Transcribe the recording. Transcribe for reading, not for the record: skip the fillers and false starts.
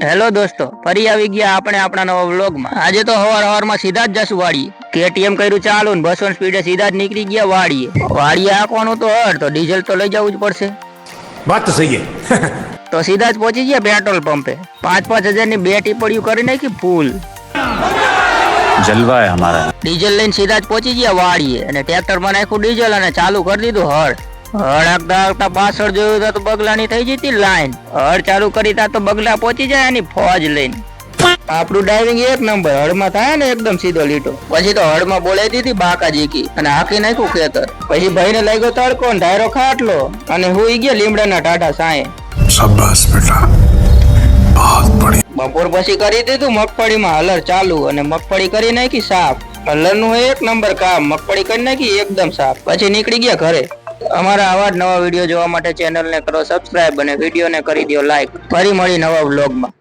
Hello દોસ્તો, ફરી આવી ગયા આપણે આપણા નવા વ્લોગમાં। આજે તો હવારમાં સીધા જ જશું વાડીએ। KTM કર્યું ચાલુ ને 200 સ્પીડે સીધા જ નીકળી ગયા વાડીએ આંકવાનું તો તો ડીઝલ તો લઈ જવું જ પડશે। વાત તો સહી હે। તો સીધા જ પહોંચી ગયા પેટ્રોલ પંપે। 5,000 ની 2 ટીપડીઓ કરી નાખી ફૂલ। જલવા હે હમારા। ડીઝલ લઈને સીધા જ પહોંચી ગયા વાડીએ અને ટ્રેક્ટરમાં નાખ્યું ડીઝલ અને ચાલુ કરી દીધું હળ। હળકતા પાછળ જોયું તો બગલાની થઈ જતી લાઈન। હળ ચાલુ કરી તો બગલા પહોંચી જાય એની ફોજ લઈને। આપણું ડ્રાઇવિંગ એક નંબર, હળમાં થાય ને એકદમ સીધો લીટો। પછી તો હળમાં બોલાવી દીધી બાકા જીકી અને હાકી નાખ્યું ખેતર। પછી ભાઈને લાગ્યો તડકો ને ધાયરો ખાટલો અને હુઈ ગયા લીમડાના ટાટા સાંયે। શાબાશ બેટા, બહુત બઢિયા। બપોર પછી કરી દીધું મગફળીમાં હલર ચાલુ અને મગફળી કરી નાખી સાફ। હલરનું એક નંબર કામ, મગફળી કરી નાખી એકદમ સાફ। પછી નીકળી ગયા ઘરે। અમારા આવા જ નવા વિડીયો જોવા માટે ચેનલને કરો સબસ્ક્રાઇબ અને વિડીયોને કરી દો લાઈક। ફરી મળી નવા વ્લોગમાં।